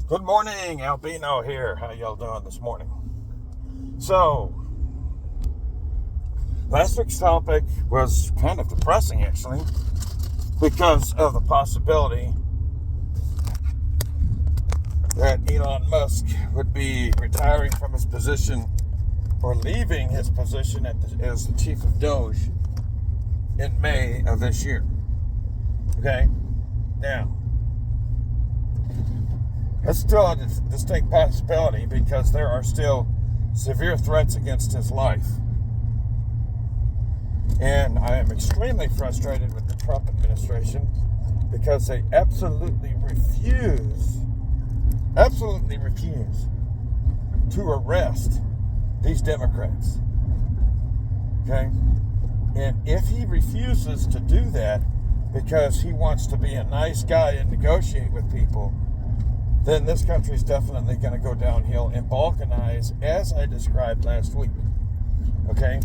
Good morning, AL-BINO here. How y'all doing this morning? So, last week's topic was kind of depressing, actually, because of the possibility that Elon Musk would be retiring from his position or leaving his position as the chief of Doge in May of this year. Okay? Now, that's still a distinct possibility because there are still severe threats against his life. And I am extremely frustrated with the Trump administration because they absolutely refuse to arrest these Democrats. Okay? And if he refuses to do that because he wants to be a nice guy and negotiate with people, then this country is definitely going to go downhill and balkanize, as I described last week. Okay?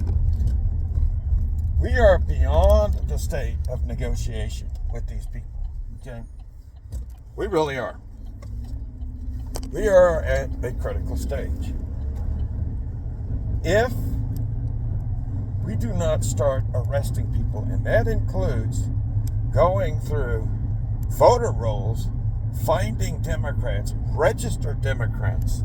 We are beyond the state of negotiation with these people. Okay? We really are. We are at a critical stage. If we do not start arresting people, and that includes going through voter rolls, finding Democrats, registered Democrats,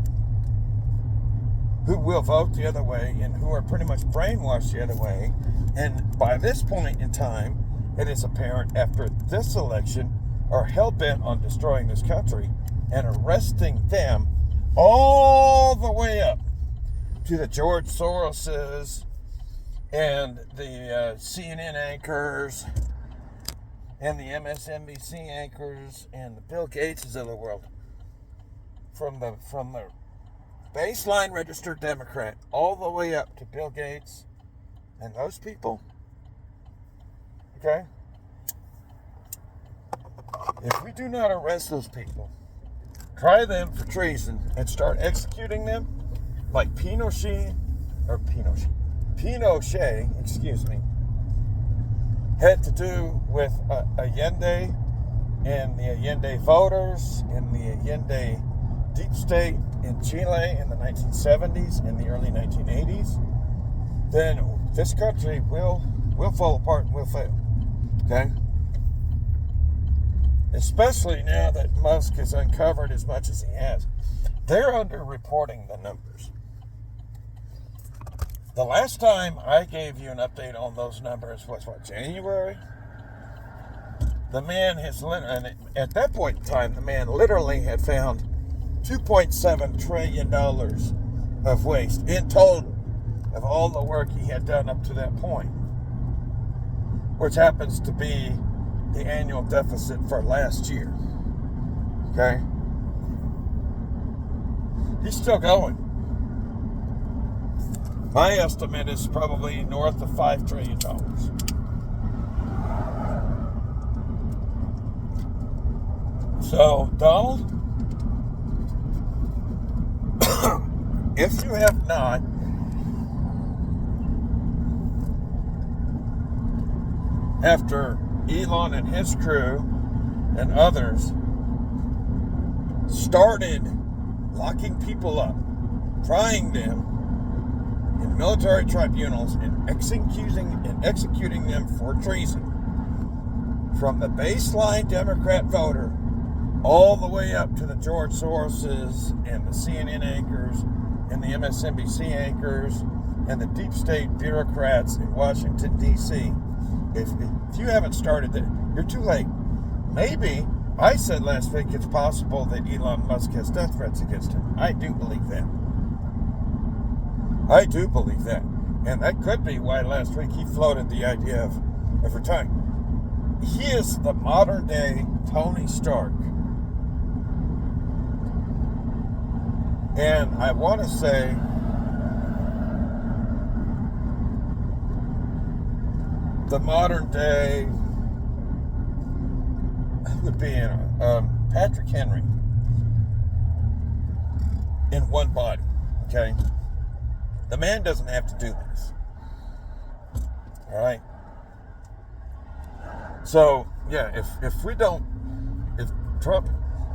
who will vote the other way and who are pretty much brainwashed the other way. And by this point in time, it is apparent after this election, are hell-bent on destroying this country and arresting them all the way up to the George Soroses and the CNN anchors and the MSNBC anchors and the Bill Gateses of the world, from the baseline registered Democrat all the way up to Bill Gates and those people. Okay? If we do not arrest those people, try them for treason, and start executing them like Pinochet, had to do with Allende and the Allende voters and the Allende deep state in Chile in the 1970s and the early 1980s, then this country will fall apart and will fail. Okay? Especially now that Musk has uncovered as much as he has. They're underreporting the numbers. The last time I gave you an update on those numbers was, January? The man has literally, at that point in time, the man literally had found $2.7 trillion of waste in total of all the work he had done up to that point, which happens to be the annual deficit for last year. Okay? He's still going. My estimate is probably north of $5 trillion. So, Donald, if you have not after Elon and his crew and others started locking people up, trying them in military tribunals and executing them for treason, from the baseline Democrat voter all the way up to the George Soroses and the CNN anchors and the MSNBC anchors and the deep state bureaucrats in Washington, D.C. If you haven't started that, you're too late. Maybe, I said last week, it's possible that Elon Musk has death threats against him. I do believe that. And that could be why last week he floated the idea of retiring. He is the modern day Tony Stark. And I want to say the modern day would be Patrick Henry in one body. Okay? The man doesn't have to do this. All right? So, yeah, if Trump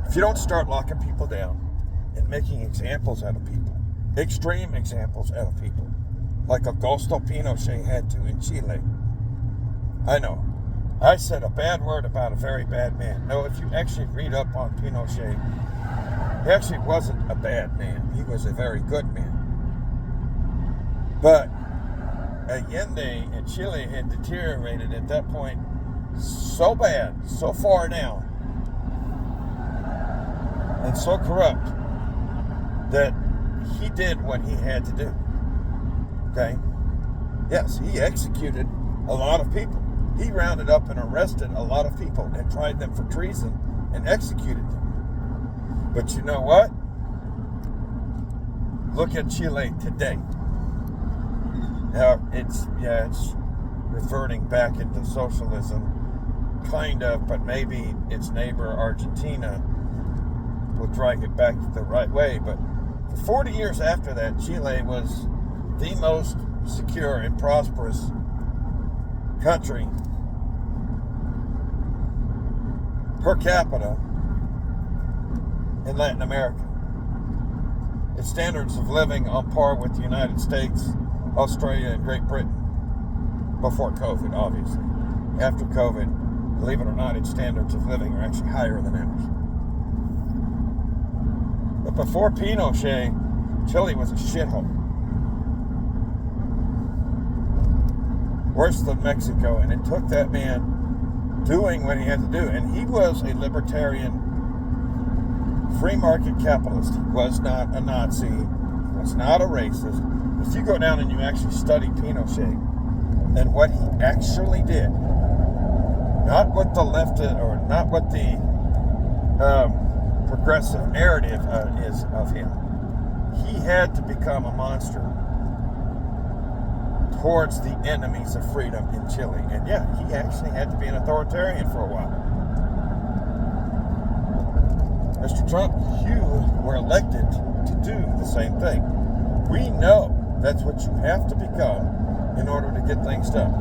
if you don't start locking people down and making examples out of people, extreme examples out of people, like Augusto Pinochet had to in Chile. I know, I said a bad word about a very bad man. No, if you actually read up on Pinochet, he actually wasn't a bad man. He was a very good man. But Allende in Chile had deteriorated at that point so bad, so far down, and so corrupt that he did what he had to do. Okay? Yes, he executed a lot of people. He rounded up and arrested a lot of people and tried them for treason and executed them. But you know what? Look at Chile today. Now, it's reverting back into socialism, kind of, but maybe its neighbor Argentina will drag it back the right way. But for 40 years after that, Chile was the most secure and prosperous country per capita in Latin America. Its standards of living on par with the United States, Australia, and Great Britain before COVID, obviously. After COVID, believe it or not, its standards of living are actually higher than ours. But before Pinochet, Chile was a shithole. Worse than Mexico, and it took that man doing what he had to do. And he was a libertarian, free market capitalist. He was not a Nazi. He was not a racist. If you go down and you actually study Pinochet and what he actually did, not what the left or not what the progressive narrative is of him, he had to become a monster towards the enemies of freedom in Chile. And yeah, he actually had to be an authoritarian for a while. Mr. Trump, you were elected to do the same thing. We know that's what you have to become in order to get things done.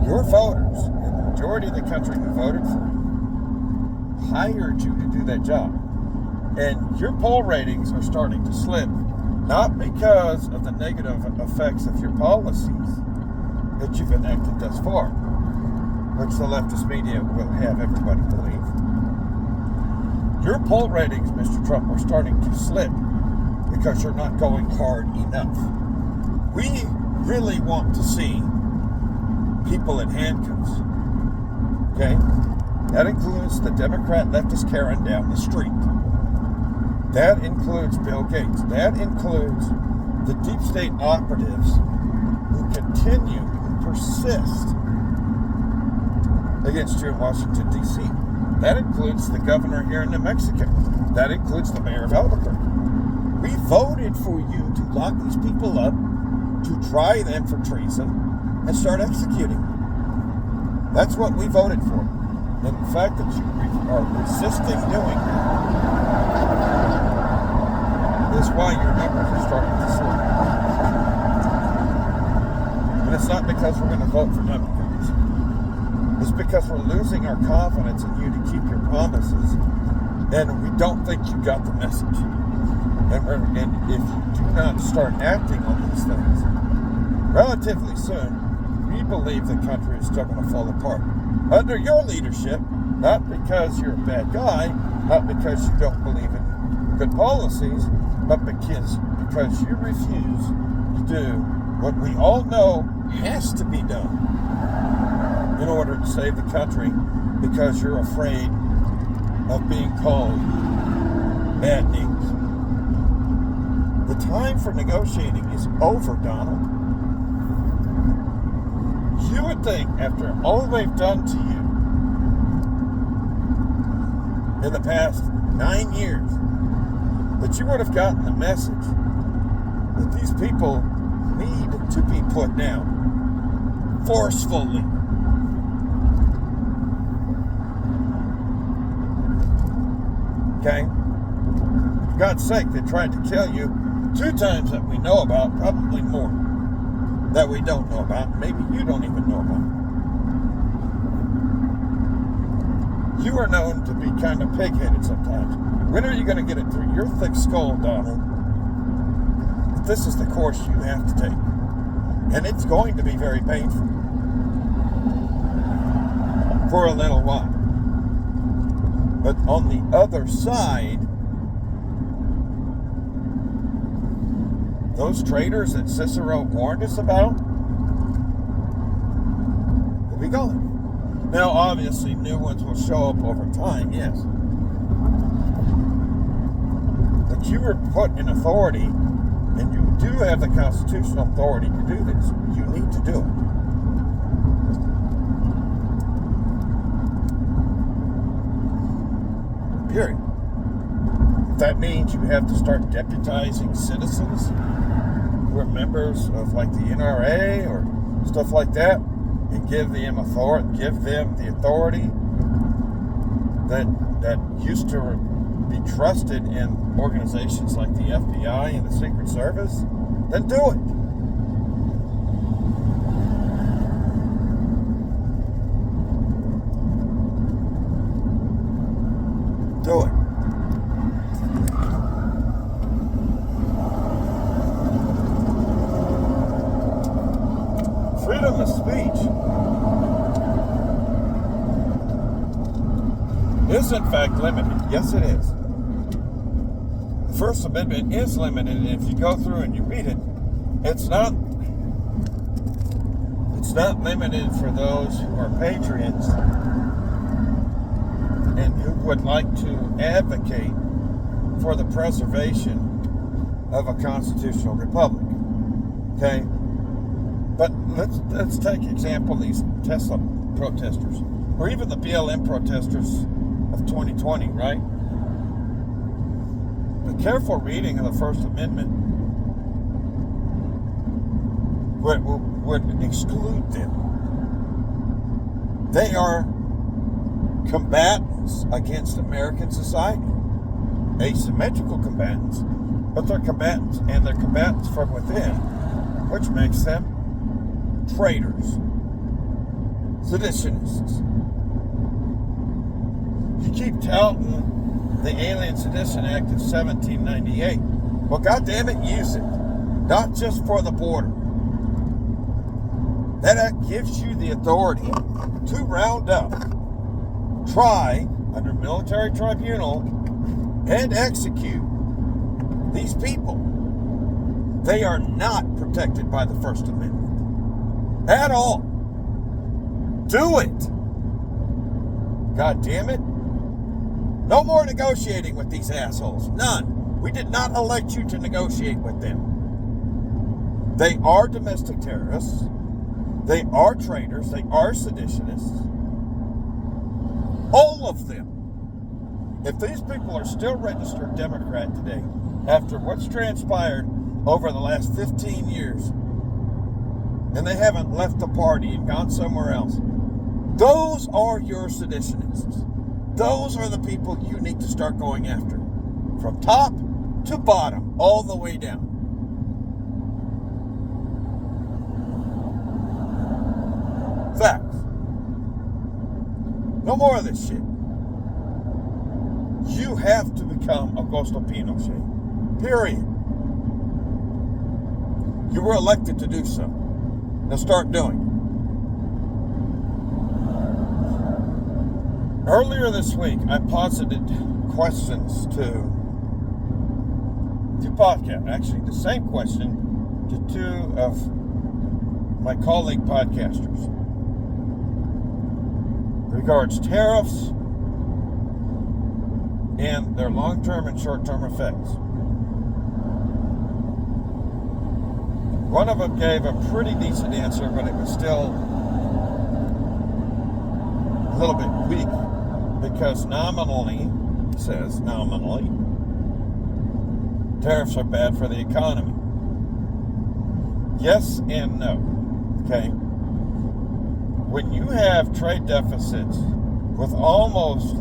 Your voters, and the majority of the country who voted for you, hired you to do that job. And your poll ratings are starting to slip, not because of the negative effects of your policies that you've enacted thus far, which the leftist media will have everybody believe. Your poll ratings, Mr. Trump, are starting to slip because you're not going hard enough. We really want to see people in handcuffs. Okay? That includes the Democrat leftist Karen down the street. That includes Bill Gates. That includes the deep state operatives who continue, who persist against you in Washington, D.C. That includes the governor here in New Mexico. That includes the mayor of Albuquerque. We voted for you to lock these people up, to try them for treason, and start executing them. That's what we voted for. And the fact that you are resisting doing that is why your numbers are starting to slip. And it's not because we're going to vote for Democrats. It's because we're losing our confidence in you to keep your promises, and we don't think you got the message. And if you do not start acting on these things relatively soon, we believe the country is still going to fall apart. Under your leadership, not because you're a bad guy, not because you don't believe in good policies, but because you refuse to do what we all know has to be done in order to save the country, because you're afraid of being called bad names. The time for negotiating is over, Donald. You would think, after all they've done to you in the past 9 years, that you would have gotten the message that these people need to be put down forcefully. Okay? For God's sake, they tried to kill you 2 times that we know about, probably more that we don't know about. Maybe you don't even know about. You are known to be kind of pig-headed sometimes. When are you going to get it through your thick skull, Donald, that this is the course you have to take? And it's going to be very painful for a little while. But on the other side, those traitors that Cicero warned us about will be gone. Now, obviously, new ones will show up over time, yes. But you were put in authority, and you do have the constitutional authority to do this. You need to do it. Period. If that means you have to start deputizing citizens who are members of like the NRA or stuff like that, and give them the authority that used to be trusted in organizations like the FBI and the Secret Service, then do it. Do it. Freedom of speech is in fact limited. Yes, it is. The First Amendment is limited, and if you go through and you read it, it's not limited for those who are patriots and who would like to advocate for the preservation of a constitutional republic. Okay? But let's take example these Tesla protesters, or even the BLM protesters of 2020, right? The careful reading of the First Amendment would exclude them. They are combatants against American society. Asymmetrical combatants, but they're combatants, and they're combatants from within, which makes them traitors, seditionists. You keep touting the Alien Sedition Act of 1798. Well, goddamn it, use it. Not just for the border. That act gives you the authority to round up, try under military tribunal, and execute these people. They are not protected by the First Amendment at all. Do it. God damn it. No more negotiating with these assholes. None. We did not elect you to negotiate with them. They are domestic terrorists. They are traitors. They are seditionists. All of them. If these people are still registered Democrat today, after what's transpired over the last 15 years, and they haven't left the party and gone somewhere else, those are your seditionists. Those are the people you need to start going after. From top to bottom, all the way down. Facts. No more of this shit. You have to become Augusto Pinochet. Period. You were elected to do so. Now start doing it. Earlier this week, I posited questions to podcast. Actually, the same question to two of my colleague podcasters. Regards tariffs and their long-term and short-term effects. One of them gave a pretty decent answer, but it was still a little bit weak. Because nominally, he says, tariffs are bad for the economy. Yes and no. Okay? When you have trade deficits with almost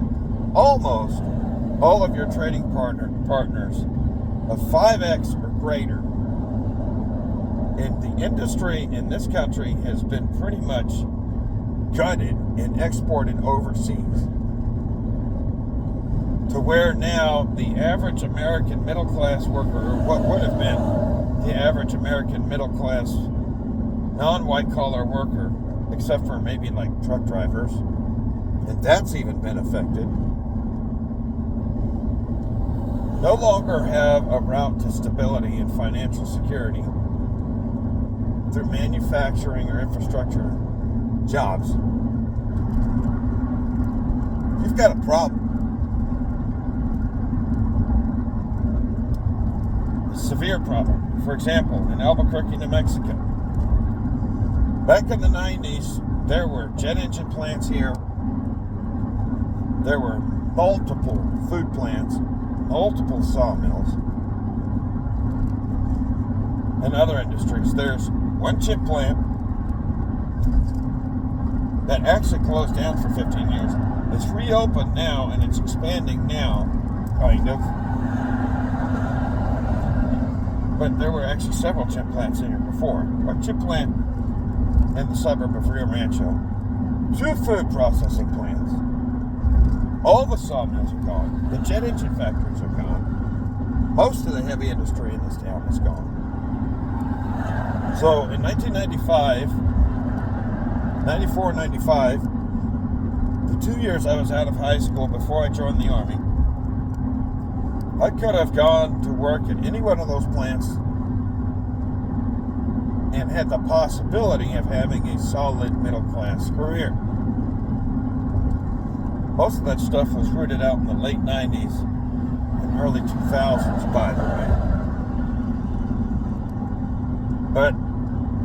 all of your trading partners of 5x or greater, and the industry in this country has been pretty much gutted and exported overseas. to where now the average American middle class worker, or what would have been the average American middle class non-white collar worker, except for maybe like truck drivers, and that's even been affected, no longer have a route to stability and financial security through manufacturing or infrastructure jobs. You've got a problem. A severe problem. For example, in Albuquerque, New Mexico, back in the 90s, there were jet engine plants here. There were multiple food plants, multiple sawmills, and other industries. There's one chip plant that actually closed down for 15 years. It's reopened now, and it's expanding now, kind of. But there were actually several chip plants in here before. A chip plant in the suburb of Rio Rancho. 2 food processing plants. All the sawmills are gone. The jet engine factories are gone. Most of the heavy industry in this town is gone. So in 1995, 94, 95, the 2 years I was out of high school before I joined the Army, I could have gone to work at any one of those plants and had the possibility of having a solid middle class career. Most of that stuff was rooted out in the late 90s and early 2000s, by the way. But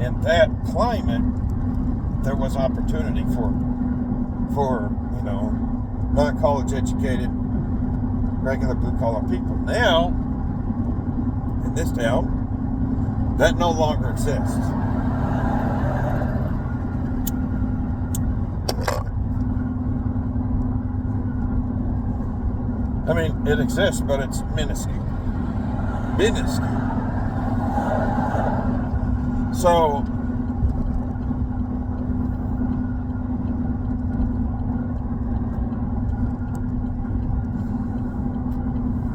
in that climate, there was opportunity for non-college educated, regular blue-collar people. Now, in this town, that no longer exists. I mean, it exists, but it's minuscule. Minuscule. So,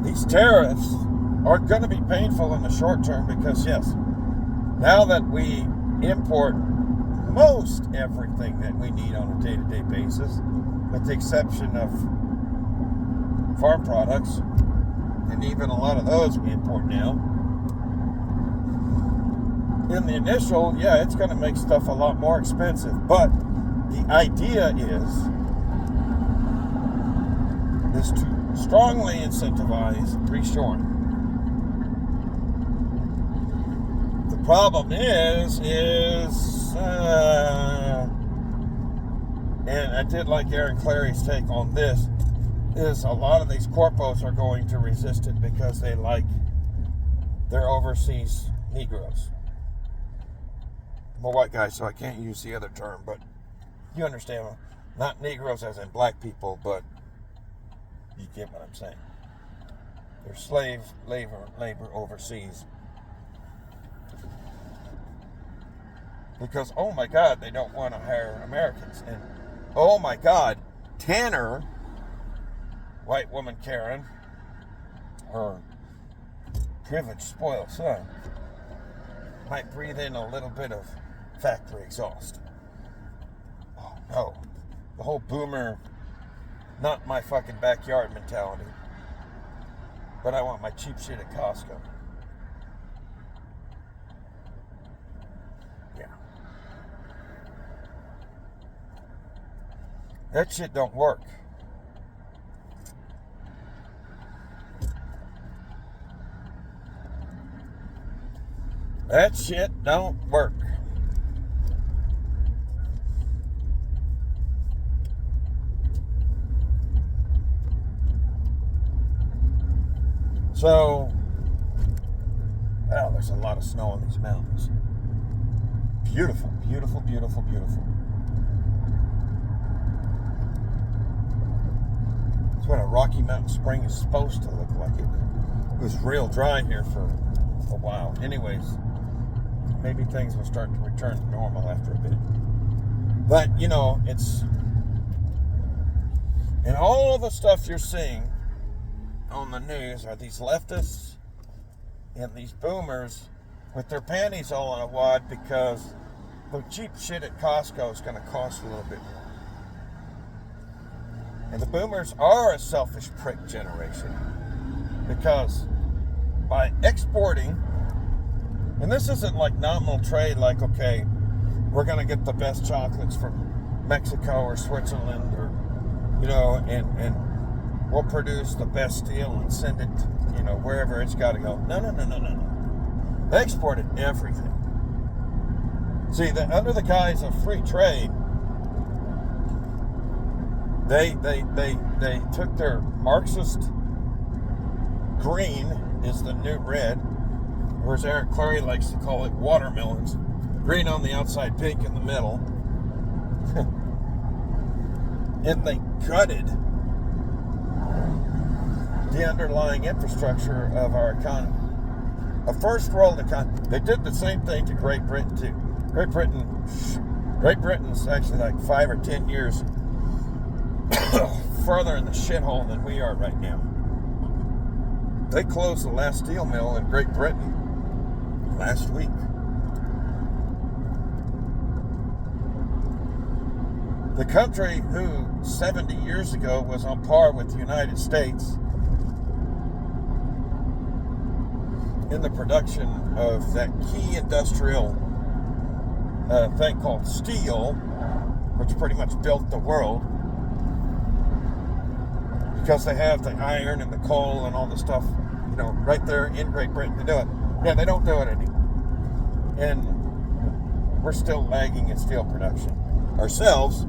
these tariffs are going to be painful in the short term because, yes, now that we import most everything that we need on a day-to-day basis, with the exception of farm products, and even a lot of those we import now, in the initial, yeah, it's going to make stuff a lot more expensive, but the idea is to strongly incentivize reshoring. The problem is, and I did like Aaron Clary's take on this, is a lot of these corpos are going to resist it because they like their overseas Negroes. I'm a white guy, so I can't use the other term, but you understand. Not Negroes as in black people, but you get what I'm saying. They're slave labor overseas. Because, oh my God, they don't want to hire Americans. And, oh my God, Tanner, white woman Karen, her privileged, spoiled son, might breathe in a little bit of factory exhaust. Oh no. The whole boomer, not my fucking backyard mentality. But I want my cheap shit at Costco. Yeah. That shit don't work. That shit don't work. So, well, there's a lot of snow on these mountains. Beautiful, beautiful, beautiful, beautiful. It's what a Rocky Mountain spring is supposed to look like. It was real dry here for a while. Anyways, maybe things will start to return to normal after a bit. But, you know, it's... And all the stuff you're seeing on the news are these leftists and these boomers with their panties all in a wad because the cheap shit at Costco is going to cost a little bit more. And the boomers are a selfish prick generation because by exporting, and this isn't like nominal trade, like, okay, we're going to get the best chocolates from Mexico or Switzerland or, and we'll produce the best steel and send it, wherever it's got to go. No. They exported everything. See, under the guise of free trade, they took their Marxist green is the new red, whereas Eric Clary likes to call it watermelons. Green on the outside, pink in the middle. And they gutted the underlying infrastructure of our economy. A first world economy. They did the same thing to Great Britain too. Great Britain's actually like 5 or 10 years further in the shithole than we are right now. They closed the last steel mill in Great Britain last week. The country who 70 years ago was on par with the United States in the production of that key industrial thing called steel, which pretty much built the world, because they have the iron and the coal and all the stuff, right there in Great Britain to do it. Yeah, they don't do it anymore. And we're still lagging in steel production ourselves.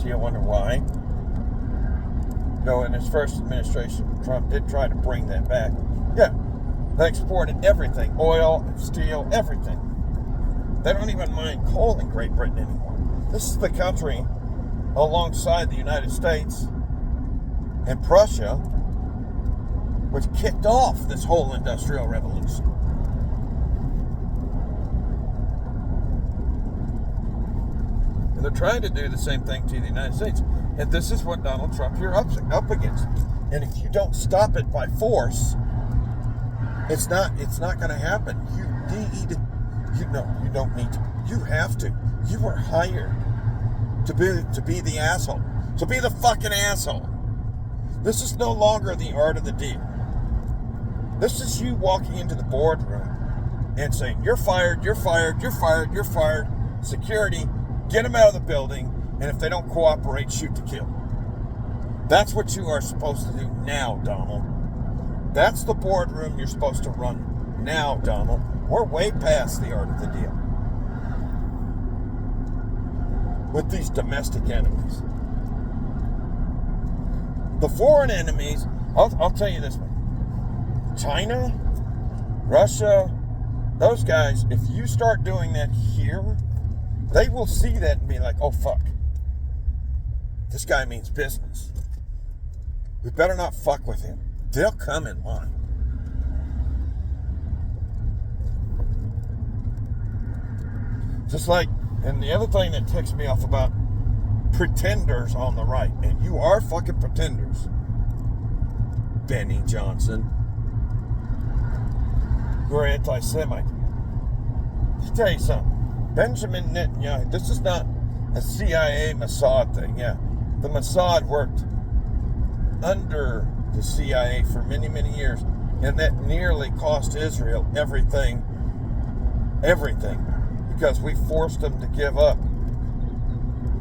So you wonder why. In his first administration, Trump did try to bring that back. Yeah, they exported everything, oil, steel, everything. They don't even mine coal in Great Britain anymore. This is the country, alongside the United States and Prussia, which kicked off this whole industrial revolution. And they're trying to do the same thing to the United States. And this is what Donald Trump here up against. And if you don't stop it by force, it's not going to happen. You don't need to. You have to. You were hired to be the asshole. So be the fucking asshole. This is no longer the art of the deal. This is you walking into the boardroom and saying, you're fired, you're fired, you're fired, you're fired. Security, get them out of the building, and if they don't cooperate, shoot to kill. That's what you are supposed to do now, Donald. That's the boardroom you're supposed to run now, Donald. We're way past the art of the deal with these domestic enemies. The foreign enemies, I'll tell you this one. China, Russia, those guys, if you start doing that here, they will see that and be like, oh, fuck. This guy means business. We better not fuck with him. They'll come in line. Just like, and the other thing that ticks me off about pretenders on the right, and you are fucking pretenders, Benny Johnson, who are anti-Semite. Let me tell you something. Benjamin Netanyahu, this is not a CIA Mossad thing. Yeah, the Mossad worked under the CIA for many, many years, and that nearly cost Israel everything, because we forced them to give up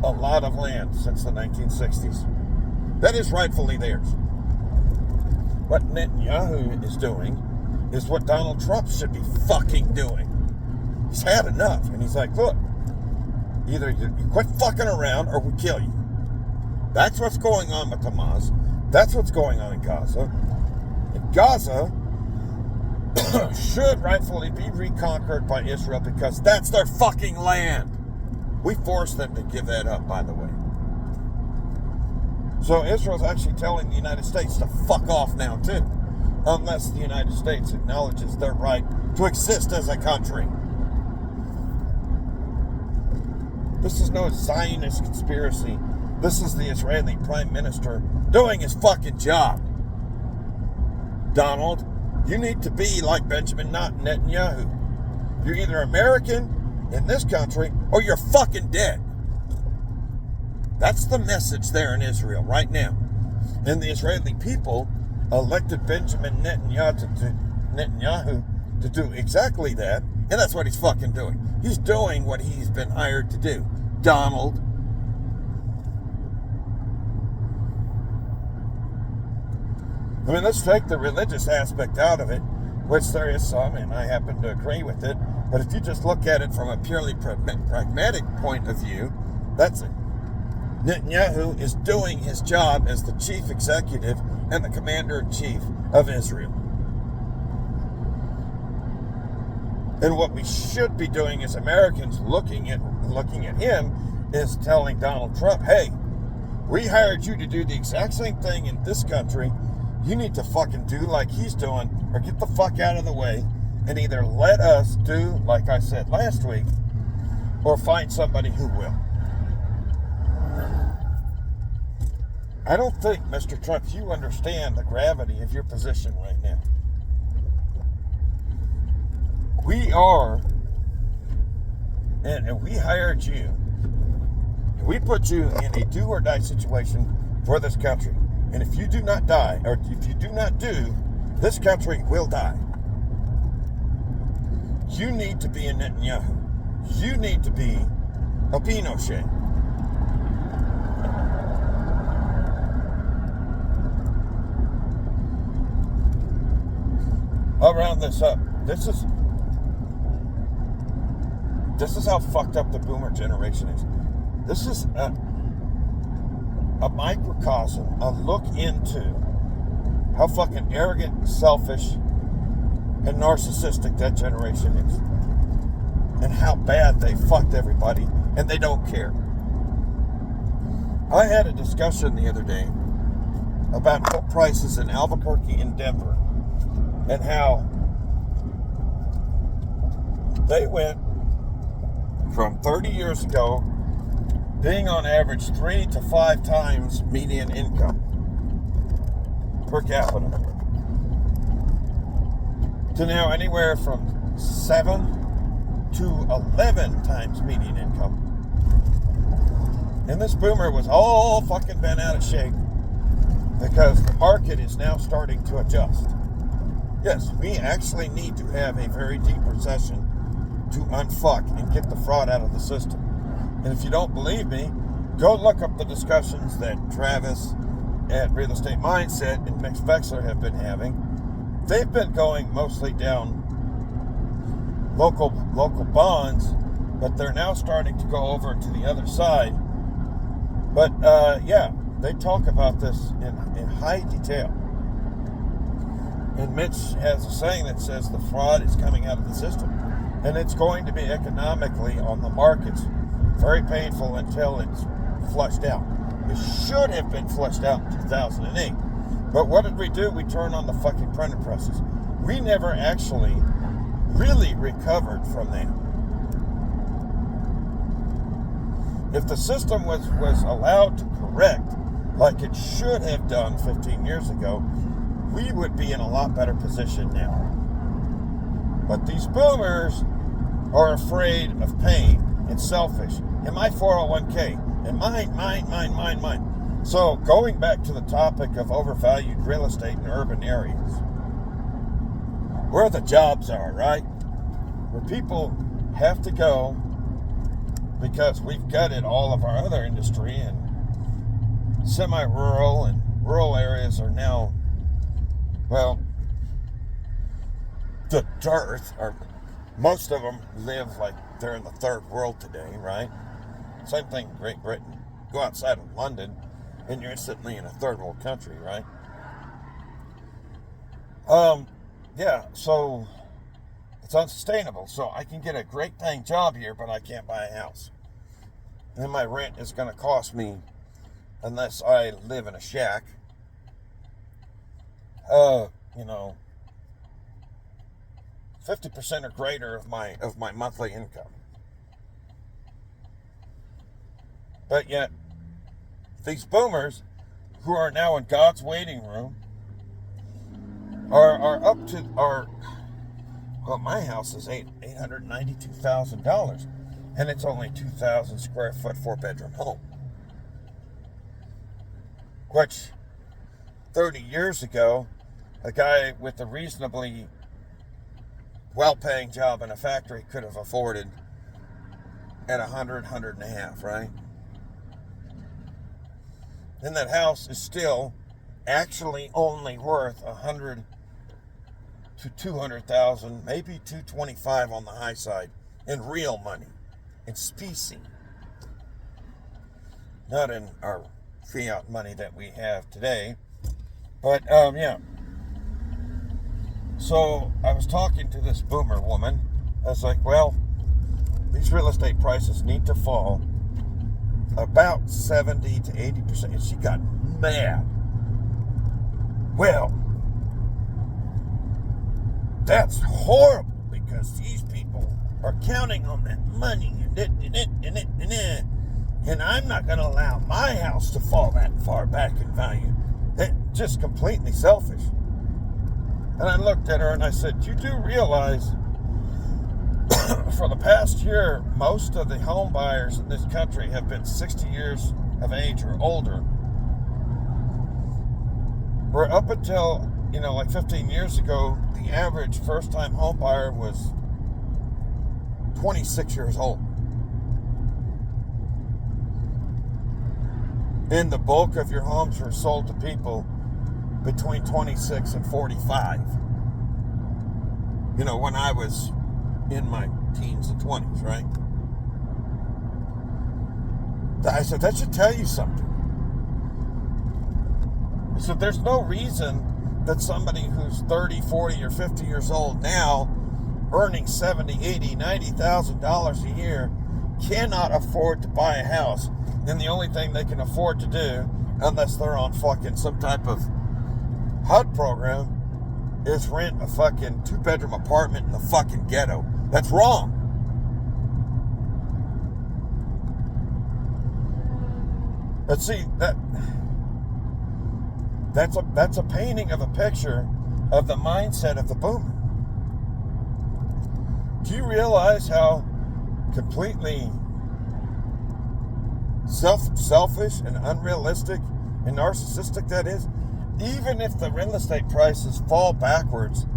a lot of land since the 1960s. That is rightfully theirs. What Netanyahu is doing is what Donald Trump should be fucking doing. He's had enough, and he's like, look, either you quit fucking around or we kill you. That's what's going on with Hamas. That's what's going on in Gaza. And Gaza should rightfully be reconquered by Israel because that's their fucking land. We forced them to give that up, by the way. So Israel's actually telling the United States to fuck off now, too, unless the United States acknowledges their right to exist as a country. This is no Zionist conspiracy This is the Israeli Prime Minister doing his fucking job. Donald, you need to be like Benjamin Netanyahu. You're either American in this country or you're fucking dead. That's the message there in Israel right now. And the Israeli people elected Benjamin Netanyahu to do exactly that, and that's what he's fucking doing. He's doing what he's been hired to do. Donald. I mean, let's take the religious aspect out of it, which there is some, and I happen to agree with it. But if you just look at it from a purely pragmatic point of view, that's it. Netanyahu is doing his job as the chief executive and the commander-in-chief of Israel. And what we should be doing as Americans, looking at him, is telling Donald Trump, hey, we hired you to do the exact same thing in this country. You need to fucking do like he's doing, or get the fuck out of the way, and either let us do, like I said last week, or find somebody who will. I don't think, Mr. Trump, you understand the gravity of your position right now. We are, and we hired you. We put you in a do or die situation for this country. And if you do not die, or if you do not do, this country will die. You need to be a Netanyahu. You need to be a Pinochet. I'll round this up. This is how fucked up the boomer generation is. This is a microcosm, a look into how fucking arrogant, selfish, and narcissistic that generation is. And how bad they fucked everybody, and they don't care. I had a discussion the other day about home prices in Albuquerque and Denver, and how they went from 30 years ago being on average 3 to 5 times median income per capita to now anywhere from 7 to 11 times median income. And this boomer was all fucking bent out of shape because the market is now starting to adjust. Yes, we actually need to have a very deep recession to unfuck and get the fraud out of the system. And if you don't believe me, go look up the discussions that Travis at Real Estate Mindset and Mix Vexler have been having. They've been going mostly down local bonds, but they're now starting to go over to the other side. But yeah, they talk about this in high detail. And Mitch has a saying that says the fraud is coming out of the system. And it's going to be economically on the markets very painful until it's flushed out. It should have been flushed out in 2008. But what did we do? We turned on the fucking printing presses. We never actually really recovered from that. If the system was allowed to correct like it should have done 15 years ago, we would be in a lot better position now. But these boomers are afraid of pain and selfish. And my 401k, and mine. So going back to the topic of overvalued real estate in urban areas, where the jobs are, right? Where people have to go because we've gutted all of our other industry, and semi-rural and rural areas are now, well, the dearth, or most of them live like they're in the third world today, right? Same thing in Great Britain. Go outside of London and you're instantly in a third world country, right? Yeah, so it's unsustainable. So I can get a great paying job here, but I can't buy a house. And my rent is going to cost me, unless I live in a shack, 50% or greater of my monthly income. But yet, these boomers who are now in God's waiting room are up to well, my house is $892,000, and it's only 2,000 square foot, 4-bedroom home. Which 30 years ago, a guy with a reasonably well-paying job in a factory could have afforded at 100 and a half, right? And that house is still actually only worth 100 to 200,000, maybe 225 on the high side in real money, in specie, not in our fiat money that we have today. But yeah. So I was talking to this boomer woman. I was like, well, these real estate prices need to fall about 70 to 80%. And she got mad. Well, that's horrible because these people are counting on that money and I'm not going to allow my house to fall that far back in value. It's just completely selfish. And I looked at her and I said, you do realize for the past year, most of the home buyers in this country have been 60 years of age or older. Where up until, like 15 years ago, the average first-time home buyer was 26 years old. And the bulk of your homes were sold to people between 26 and 45. When I was in my teens and 20s, right? I said, that should tell you something. So there's no reason that somebody who's 30, 40, or 50 years old now, earning $70, $80, $90,000 a year, cannot afford to buy a house. And the only thing they can afford to do, unless they're on fucking some type of HUD program, is rent a fucking 2-bedroom apartment in the fucking ghetto. That's wrong. But see, that's a painting of a picture of the mindset of the boomer. Do you realize how completely selfish and unrealistic and narcissistic that is? Even if the real estate prices fall backwards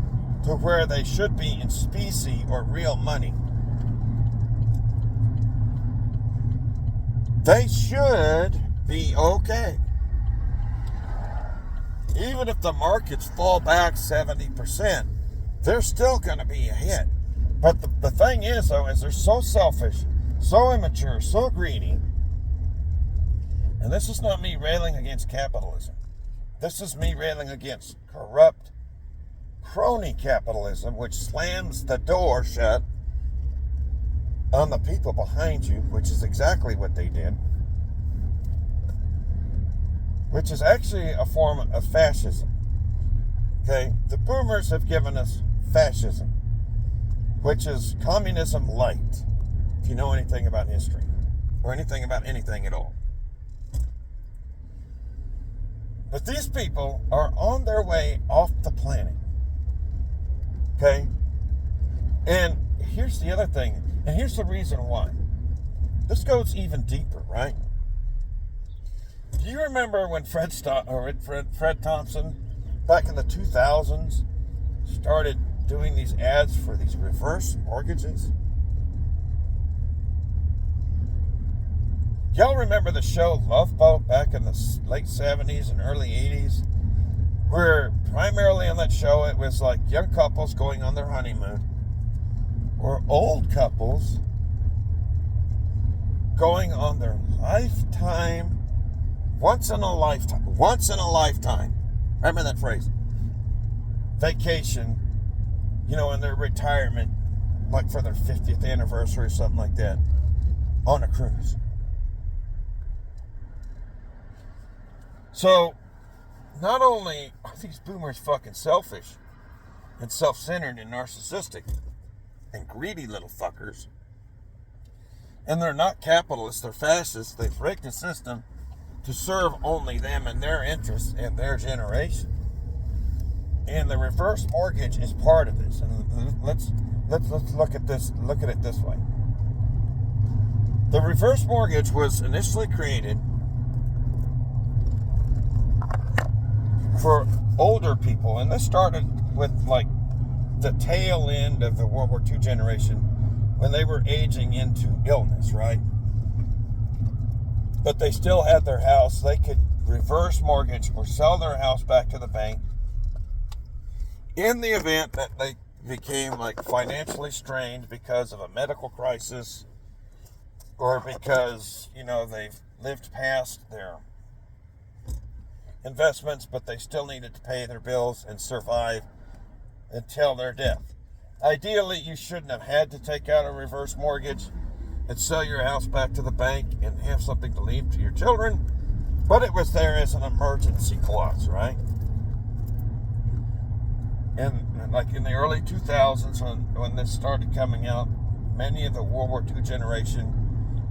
to where they should be in specie or real money, they should be okay. Even if the markets fall back 70%, they're still going to be a hit. But the thing is, though, is they're so selfish, so immature, so greedy. And this is not me railing against capitalism. This is me railing against corrupt crony capitalism, which slams the door shut on the people behind you, which is exactly what they did. Which is actually a form of fascism. Okay? The boomers have given us fascism, which is communism light, if you know anything about history, or anything about anything at all. But these people are on their way off the planet. Okay? And here's the other thing, and here's the reason why. This goes even deeper, right? Do you remember when Fred Thompson, back in the 2000s, started doing these ads for these reverse mortgages? Y'all remember the show Love Boat back in the late 70s and early 80s? Where primarily on that show it was like young couples going on their honeymoon, or old couples going on their once in a lifetime, remember that phrase, vacation, in their retirement, like for their 50th anniversary or something like that, on a cruise. So, not only are these boomers fucking selfish and self-centered and narcissistic and greedy little fuckers, and they're not capitalists, they're fascists, they've rigged the system to serve only them and their interests and their generation. And the reverse mortgage is part of this. And let's look at this. Look at it this way. The reverse mortgage was initially created for older people, and this started with like the tail end of the World War II generation when they were aging into illness, right? But they still had their house. They could reverse mortgage or sell their house back to the bank in the event that they became like financially strained because of a medical crisis, or because, you know, they've lived past their investments, but they still needed to pay their bills and survive until their death. Ideally, you shouldn't have had to take out a reverse mortgage and sell your house back to the bank and have something to leave to your children, but it was there as an emergency clause, right? And like in the early 2000s, when this started coming out, many of the World War II generation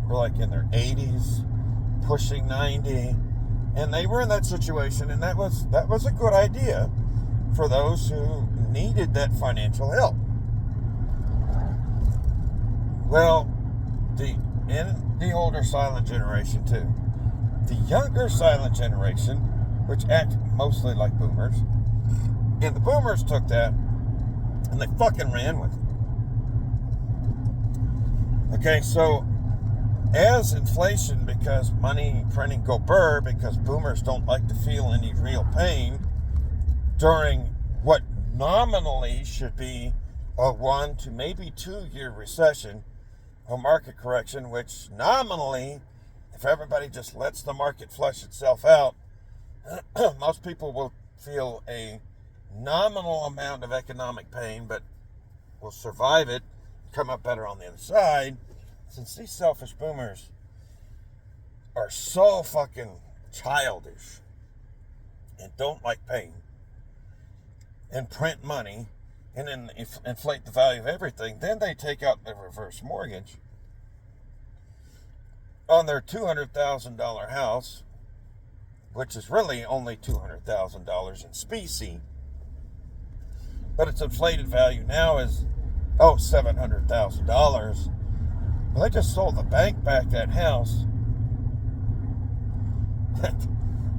were like in their 80s, pushing 90, and they were in that situation, and that was a good idea for those who needed that financial help. Well, the older silent generation too. The younger silent generation, which act mostly like boomers, and the boomers took that and they fucking ran with it. Okay, so as inflation, because money printing go burr, because boomers don't like to feel any real pain during what nominally should be a 1 to maybe 2 year recession, a market correction, which nominally, if everybody just lets the market flush itself out, most people will feel a nominal amount of economic pain, but will survive it, come up better on the other side. Since these selfish boomers are so fucking childish and don't like pain and print money and then inflate the value of everything, then they take out the reverse mortgage on their $200,000 house, which is really only $200,000 in specie, but its inflated value now is $700,000. Well, they just sold the bank back that house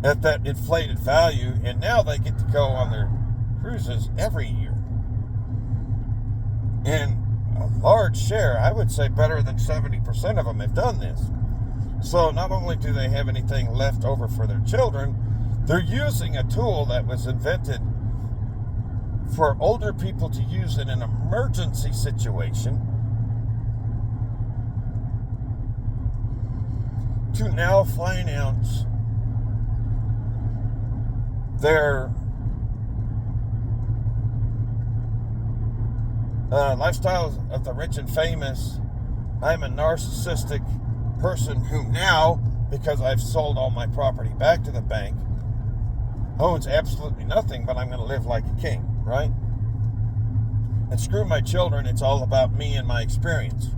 at that inflated value, and now they get to go on their cruises every year. And a large share, I would say better than 70% of them have done this. So not only do they have anything left over for their children, they're using a tool that was invented for older people to use in an emergency situation to now finance their lifestyles of the rich and famous. I'm a narcissistic person who now, because I've sold all my property back to the bank, owns absolutely nothing, but I'm going to live like a king, right? And screw my children, it's all about me and my experience.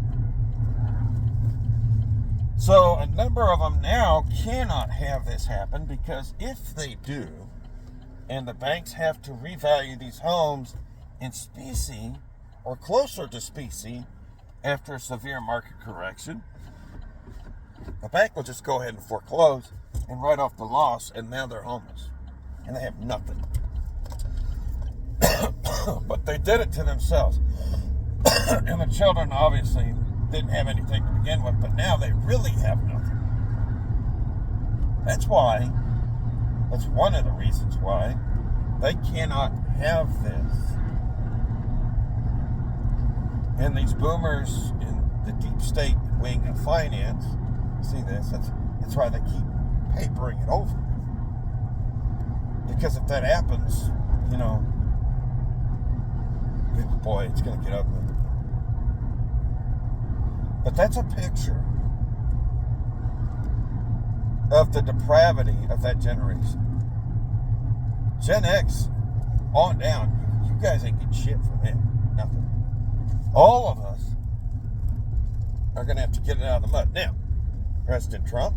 So a number of them now cannot have this happen, because if they do, and the banks have to revalue these homes in specie or closer to specie after a severe market correction, the bank will just go ahead and foreclose and write off the loss, and now they're homeless and they have nothing. But they did it to themselves. And the children obviously didn't have anything to begin with, but now they really have nothing. That's one of the reasons why they cannot have this. And these boomers in the deep state wing of finance, see this, that's why they keep papering it over. Because if that happens, boy, it's going to get ugly. But that's a picture of the depravity of that generation. Gen X on down, you guys ain't getting shit from it. Nothing. All of us are going to have to get it out of the mud. Now, President Trump,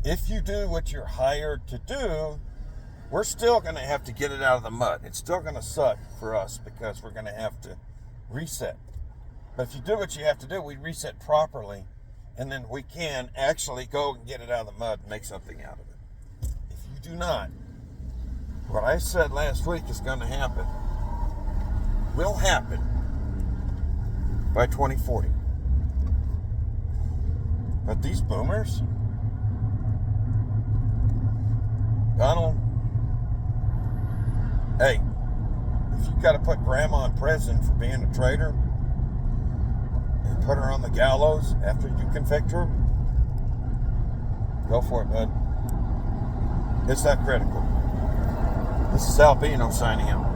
if you do what you're hired to do, we're still going to have to get it out of the mud. It's still going to suck for us because we're going to have to reset. But if you do what you have to do, we reset properly, and then we can actually go and get it out of the mud and make something out of it. If you do not, what I said last week is going to happen, will happen by 2040. But these boomers, Donald, hey, if you've got to put grandma in prison for being a traitor and put her on the gallows after you convict her, go for it, bud. It's that critical. This is AL-BINO signing out.